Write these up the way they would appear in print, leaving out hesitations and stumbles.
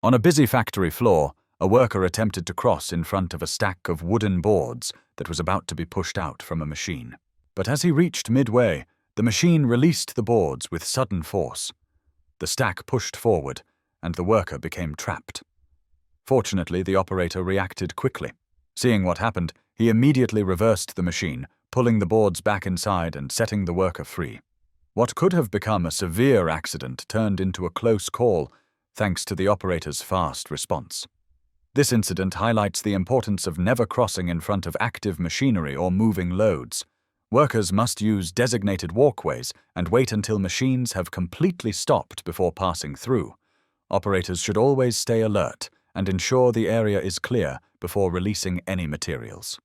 On a busy factory floor, a worker attempted to cross in front of a stack of wooden boards that was about to be pushed out from a machine. But as he reached midway, the machine released the boards with sudden force. The stack pushed forward, and the worker became trapped. Fortunately, the operator reacted quickly. Seeing what happened, he immediately reversed the machine, pulling the boards back inside and setting the worker free. What could have become a severe accident turned into a close call, thanks to the operator's fast response. This incident highlights the importance of never crossing in front of active machinery or moving loads. Workers must use designated walkways and wait until machines have completely stopped before passing through. Operators should always stay alert and ensure the area is clear before releasing any materials.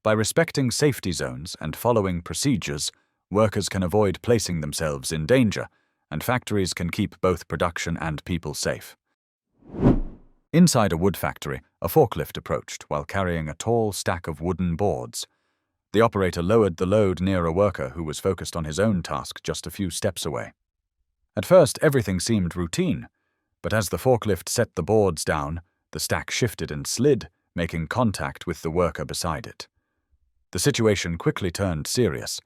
By respecting safety zones and following procedures, workers can avoid placing themselves in danger, and factories can keep both production and people safe. Inside a wood factory, a forklift approached while carrying a tall stack of wooden boards. The operator lowered the load near a worker who was focused on his own task just a few steps away. At first, everything seemed routine, but as the forklift set the boards down, the stack shifted and slid, making contact with the worker beside it. The situation quickly turned serious.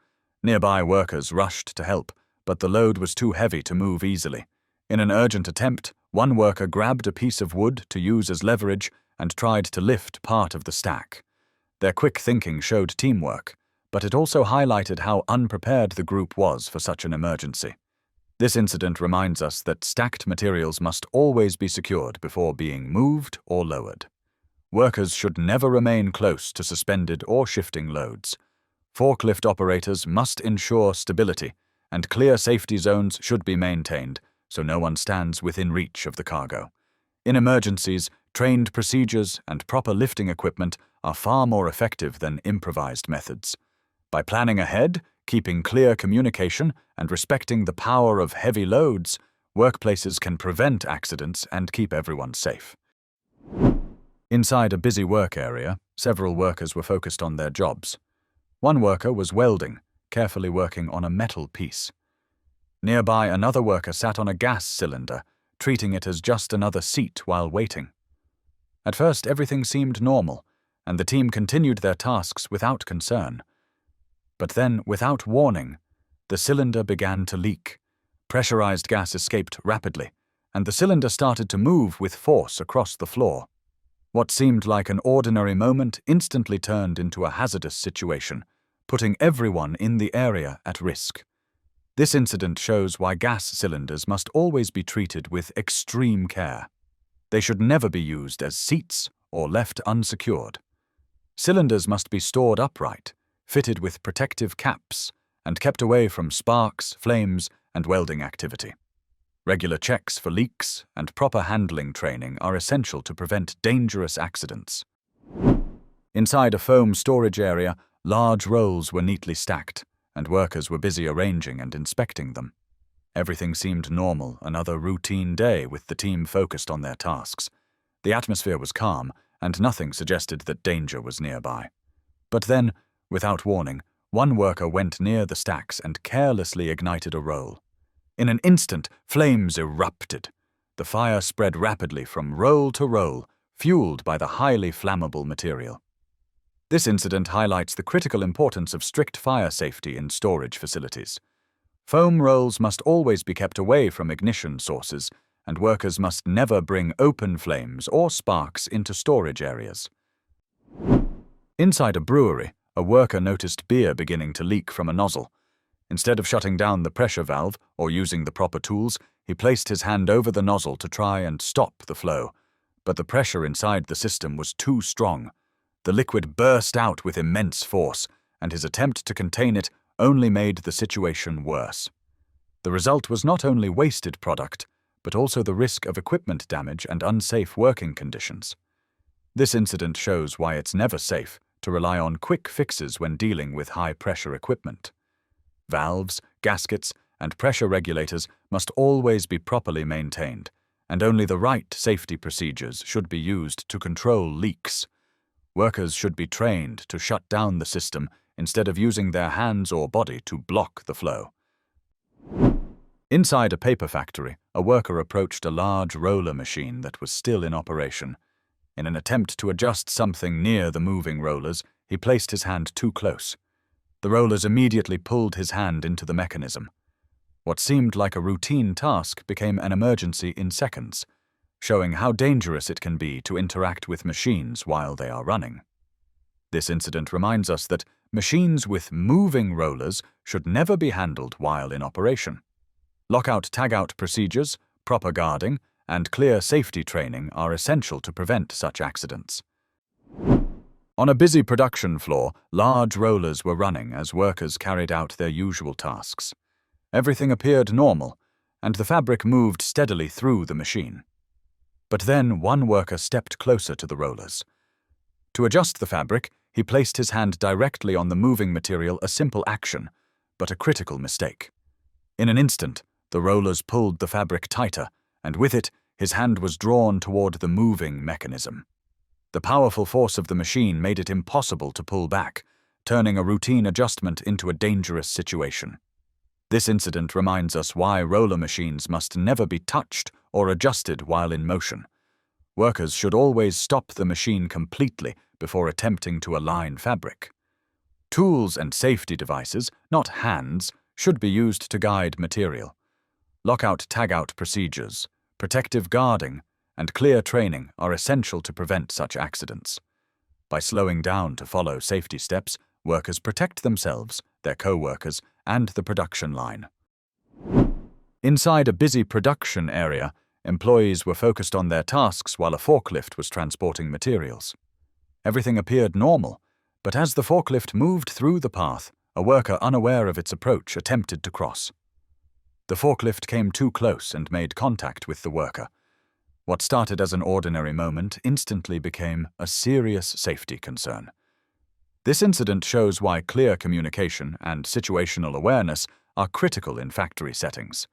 Nearby workers rushed to help, but the load was too heavy to move easily. In an urgent attempt, one worker grabbed a piece of wood to use as leverage and tried to lift part of the stack. Their quick thinking showed teamwork, but it also highlighted how unprepared the group was for such an emergency. This incident reminds us that stacked materials must always be secured before being moved or lowered. Workers should never remain close to suspended or shifting loads. Forklift operators must ensure stability, and clear safety zones should be maintained so no one stands within reach of the cargo. In emergencies, trained procedures and proper lifting equipment are far more effective than improvised methods. By planning ahead, keeping clear communication, and respecting the power of heavy loads, workplaces can prevent accidents and keep everyone safe. Inside a busy work area, several workers were focused on their jobs. One worker was welding, carefully working on a metal piece. Nearby, another worker sat on a gas cylinder, treating it as just another seat while waiting. At first, everything seemed normal, and the team continued their tasks without concern. But then, without warning, the cylinder began to leak. Pressurized gas escaped rapidly, and the cylinder started to move with force across the floor. What seemed like an ordinary moment instantly turned into a hazardous situation, putting everyone in the area at risk. This incident shows why gas cylinders must always be treated with extreme care. They should never be used as seats or left unsecured. Cylinders must be stored upright, fitted with protective caps, and kept away from sparks, flames, and welding activity. Regular checks for leaks and proper handling training are essential to prevent dangerous accidents. Inside a foam storage area, large rolls were neatly stacked, and workers were busy arranging and inspecting them. Everything seemed normal, another routine day with the team focused on their tasks. The atmosphere was calm, and nothing suggested that danger was nearby. But then, without warning, one worker went near the stacks and carelessly ignited a roll. In an instant, flames erupted. The fire spread rapidly from roll to roll, fueled by the highly flammable material. This incident highlights the critical importance of strict fire safety in storage facilities. Foam rolls must always be kept away from ignition sources, and workers must never bring open flames or sparks into storage areas. Inside a brewery, a worker noticed beer beginning to leak from a nozzle. Instead of shutting down the pressure valve or using the proper tools, he placed his hand over the nozzle to try and stop the flow. But the pressure inside the system was too strong. The liquid burst out with immense force, and his attempt to contain it only made the situation worse. The result was not only wasted product, but also the risk of equipment damage and unsafe working conditions. This incident shows why it's never safe to rely on quick fixes when dealing with high-pressure equipment. Valves, gaskets, and pressure regulators must always be properly maintained, and only the right safety procedures should be used to control leaks. Workers should be trained to shut down the system instead of using their hands or body to block the flow. Inside a paper factory, a worker approached a large roller machine that was still in operation. In an attempt to adjust something near the moving rollers, he placed his hand too close. The rollers immediately pulled his hand into the mechanism. What seemed like a routine task became an emergency in seconds, showing how dangerous it can be to interact with machines while they are running. This incident reminds us that machines with moving rollers should never be handled while in operation. Lockout-tagout procedures, proper guarding, and clear safety training are essential to prevent such accidents. On a busy production floor, large rollers were running as workers carried out their usual tasks. Everything appeared normal, and the fabric moved steadily through the machine. But then one worker stepped closer to the rollers. To adjust the fabric, he placed his hand directly on the moving material, a simple action, but a critical mistake. In an instant, the rollers pulled the fabric tighter, and with it, his hand was drawn toward the moving mechanism. The powerful force of the machine made it impossible to pull back, turning a routine adjustment into a dangerous situation. This incident reminds us why roller machines must never be touched or adjusted while in motion. Workers should always stop the machine completely before attempting to align fabric. Tools and safety devices, not hands, should be used to guide material. Lockout-tagout procedures, protective guarding, and clear training are essential to prevent such accidents. By slowing down to follow safety steps, workers protect themselves, their co-workers, and the production line. Inside a busy production area, employees were focused on their tasks while a forklift was transporting materials. Everything appeared normal, but as the forklift moved through the path, a worker unaware of its approach attempted to cross. The forklift came too close and made contact with the worker. What started as an ordinary moment instantly became a serious safety concern. This incident shows why clear communication and situational awareness are critical in factory settings.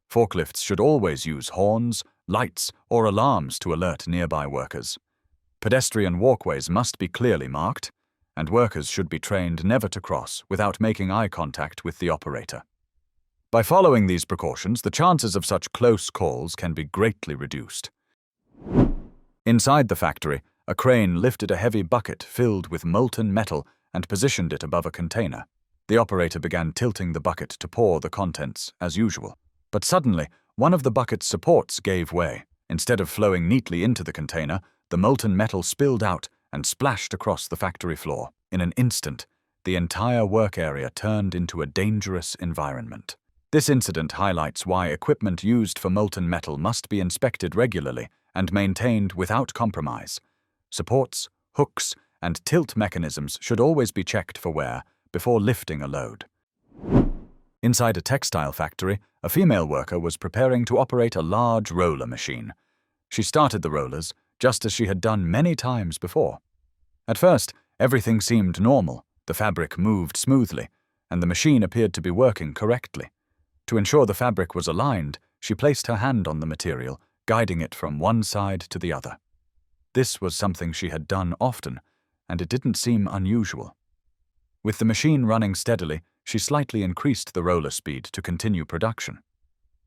Forklifts should always use horns, lights, or alarms to alert nearby workers. Pedestrian walkways must be clearly marked, and workers should be trained never to cross without making eye contact with the operator. By following these precautions, the chances of such close calls can be greatly reduced. Inside the factory, a crane lifted a heavy bucket filled with molten metal and positioned it above a container. The operator began tilting the bucket to pour the contents as usual. But suddenly, one of the bucket's supports gave way. Instead of flowing neatly into the container, the molten metal spilled out and splashed across the factory floor. In an instant, the entire work area turned into a dangerous environment. This incident highlights why equipment used for molten metal must be inspected regularly and maintained without compromise. Supports, hooks, and tilt mechanisms should always be checked for wear before lifting a load. Inside a textile factory, a female worker was preparing to operate a large roller machine. She started the rollers, just as she had done many times before. At first, everything seemed normal, the fabric moved smoothly, and the machine appeared to be working correctly. To ensure the fabric was aligned, she placed her hand on the material, guiding it from one side to the other. This was something she had done often, and it didn't seem unusual. With the machine running steadily, she slightly increased the roller speed to continue production.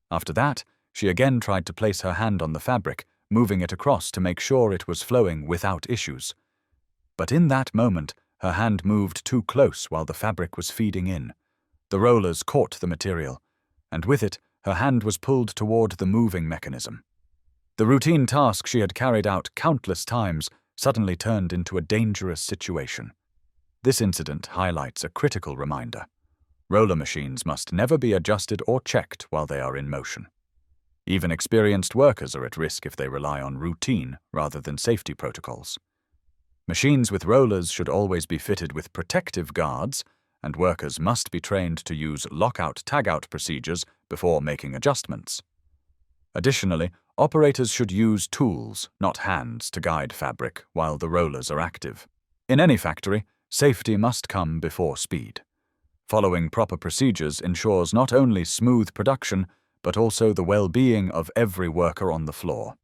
After that, she again tried to place her hand on the fabric, moving it across to make sure it was flowing without issues. But in that moment, her hand moved too close while the fabric was feeding in. The rollers caught the material, and with it, her hand was pulled toward the moving mechanism. The routine task she had carried out countless times suddenly turned into a dangerous situation. This incident highlights a critical reminder. Roller machines must never be adjusted or checked while they are in motion. Even experienced workers are at risk if they rely on routine rather than safety protocols. Machines with rollers should always be fitted with protective guards, and workers must be trained to use lockout-tagout procedures before making adjustments. Additionally, operators should use tools, not hands, to guide fabric while the rollers are active. In any factory, safety must come before speed. Following proper procedures ensures not only smooth production, but also the well-being of every worker on the floor.